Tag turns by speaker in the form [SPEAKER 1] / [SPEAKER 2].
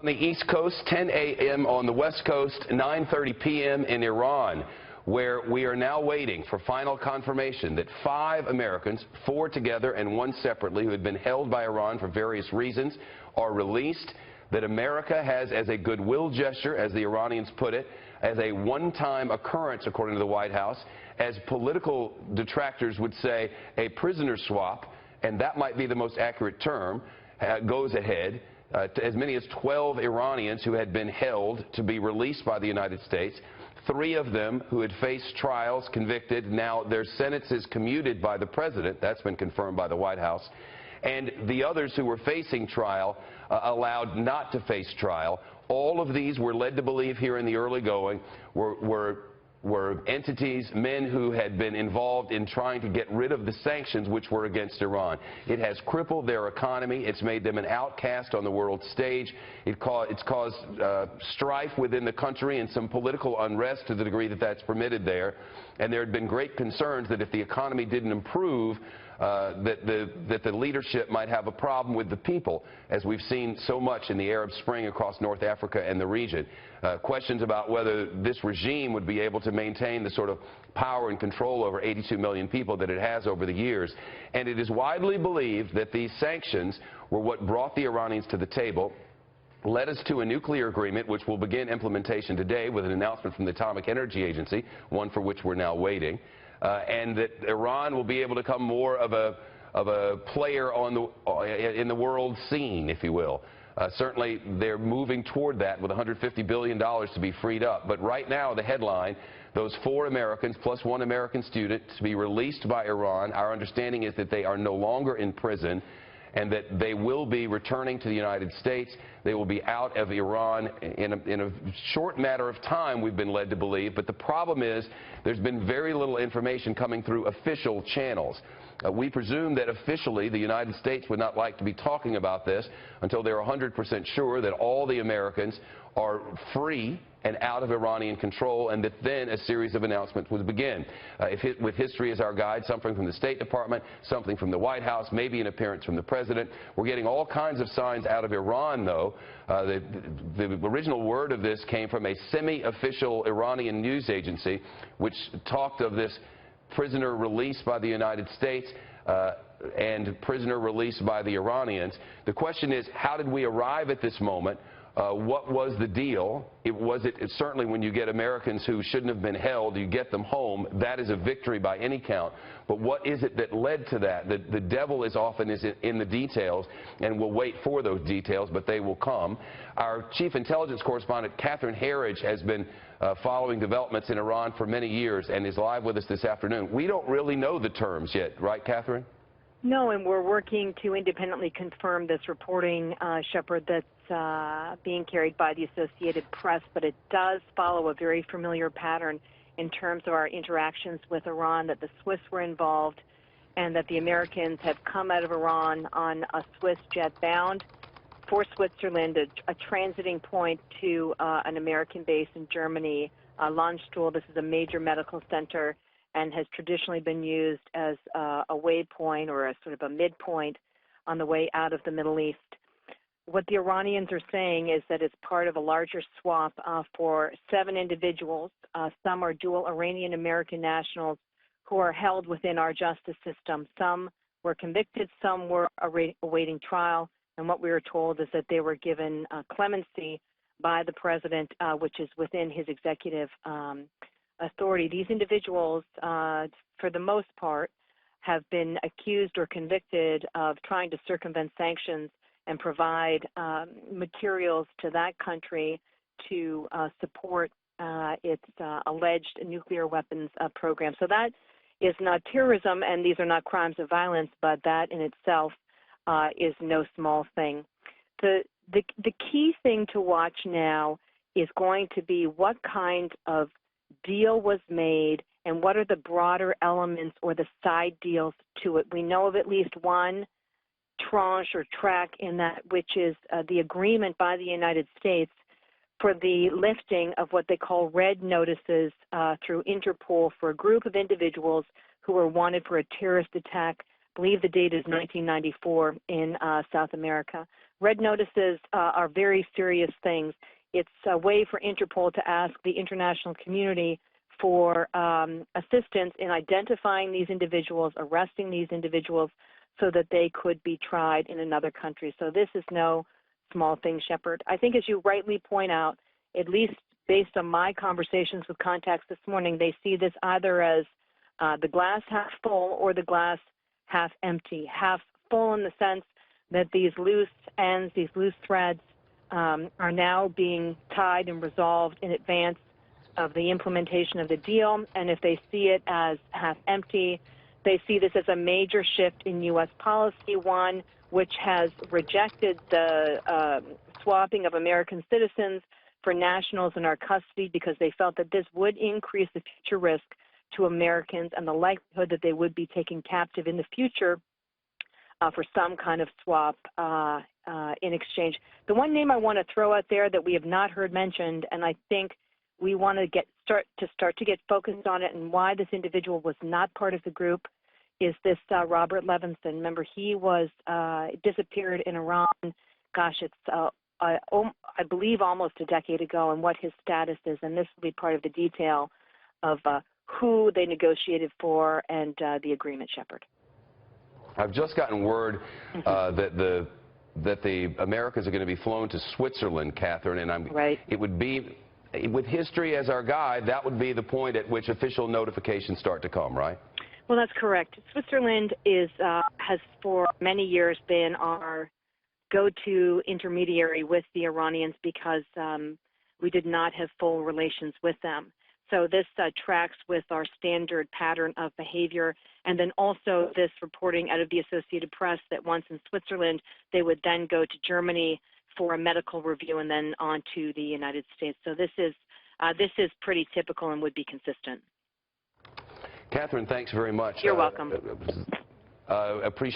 [SPEAKER 1] On the East Coast, 10 a.m. on the West Coast, 9:30 p.m. in Iran, where we are now waiting for final confirmation that 5 Americans, 4 together and 1 separately, who had been held by Iran for various reasons, are released, that America has, as a goodwill gesture, as the Iranians put it, as a one-time occurrence, according to the White House, as political detractors would say, a prisoner swap, and that might be the most accurate term, goes ahead. As many as 12 Iranians who had been held to be released by the United States. 3 of them who had faced trials, convicted. Now their sentences commuted by the president. That's been confirmed by the White House. And the others who were facing trial allowed not to face trial. All of these were led to believe here in the early going were entities, men who had been involved in trying to get rid of the sanctions which were against Iran. It has crippled their economy. It's made them an outcast on the world stage. It's caused strife within the country and some political unrest to the degree that that's permitted there. And there had been great concerns that if the economy didn't improve, that the leadership might have a problem with the people, as we've seen so much in the Arab Spring across North Africa and the region. Questions about whether this regime would be able to maintain the sort of power and control over 82 million people that it has over the years. And it is widely believed that these sanctions were what brought the Iranians to the table, led us to a nuclear agreement which will begin implementation today with an announcement from the Atomic Energy Agency, one for which we're now waiting. And that Iran will be able to become more of a player in the world scene, if you will. Certainly, they're moving toward that with $150 billion to be freed up. But right now, the headline, those 4 Americans plus 1 American student to be released by Iran. Our understanding is that they are no longer in prison and that they will be returning to the United States. They will be out of Iran in a short matter of time, we've been led to believe. But the problem is there's been very little information coming through official channels. We presume that officially the United States would not like to be talking about this until they're 100% sure that all the Americans are free and out of Iranian control, and that then a series of announcements would begin. With history as our guide, something from the State Department, something from the White House, maybe an appearance from the President. We're getting all kinds of signs out of Iran, though. The original word of this came from a semi-official Iranian news agency, which talked of this prisoner released by the United States and prisoner released by the Iranians. The question is, how did we arrive at this moment? What was the deal? It's certainly when you get Americans who shouldn't have been held, you get them home. That is a victory by any count. But what is it that led to that? The devil is often in the details, and we'll wait for those details, but they will come. Our chief intelligence correspondent, Herridge, has been following developments in Iran for many years and is live with us this afternoon. We don't really know the terms yet, right, Catherine?
[SPEAKER 2] No, and we're working to independently confirm this reporting, Shepard, that's being carried by the Associated Press, but it does follow a very familiar pattern in terms of our interactions with Iran, that the Swiss were involved and that the Americans have come out of Iran on a Swiss jet bound for Switzerland, a transiting point to an American base in Germany, Landstuhl. This is a major medical center and has traditionally been used as a waypoint or a sort of a midpoint on the way out of the Middle East. What the Iranians are saying is that it's part of a larger swap for 7 individuals. Some are dual Iranian-American nationals who are held within our justice system. Some were convicted, some were awaiting trial, and what we were told is that they were given clemency by the president, which is within his executive authority. These individuals, for the most part, have been accused or convicted of trying to circumvent sanctions and provide materials to that country to support its alleged nuclear weapons program. So that is not terrorism, and these are not crimes of violence, but that in itself is no small thing. The key thing to watch now is going to be what kind of deal was made and what are the broader elements or the side deals to it. We know of at least one tranche or track in that, which is the agreement by the United States for the lifting of what they call red notices through Interpol for a group of individuals who were wanted for a terrorist attack. I believe the date is 1994 in South America. red notices are very serious things. It's a way for Interpol to ask the international community for assistance in identifying these individuals, arresting these individuals, so that they could be tried in another country. So this is no small thing, Shepard. I think, as you rightly point out, at least based on my conversations with contacts this morning, they see this either as the glass half full or the glass half empty. Half full in the sense that these loose ends, these loose threads, are now being tied and resolved in advance of the implementation of the deal. And if they see it as half empty, they see this as a major shift in U.S. policy, one which has rejected the swapping of American citizens for nationals in our custody because they felt that this would increase the future risk to Americans and the likelihood that they would be taken captive in the future for some kind of swap in exchange. The one name I want to throw out there that we have not heard mentioned, and I think we want to start to get focused on it, and why this individual was not part of the group, is this Robert Levinson. Remember, he was disappeared in Iran. Gosh, it's I believe almost a decade ago, and what his status is, and this will be part of the detail of who they negotiated for and the agreement, Shepard.
[SPEAKER 1] I've just gotten word that the Americans are going to be flown to Switzerland, Catherine, and
[SPEAKER 2] right.
[SPEAKER 1] It would be, with history as our guide, that would be the point at which official notifications start to come, right?
[SPEAKER 2] Well, that's correct. Switzerland has for many years been our go-to intermediary with the Iranians because we did not have full relations with them. So this tracks with our standard pattern of behavior, and then also this reporting out of the Associated Press that once in Switzerland, they would then go to Germany for a medical review and then on to the United States. So this is pretty typical and would be consistent.
[SPEAKER 1] Catherine, thanks very much.
[SPEAKER 2] You're welcome.
[SPEAKER 1] Appreciate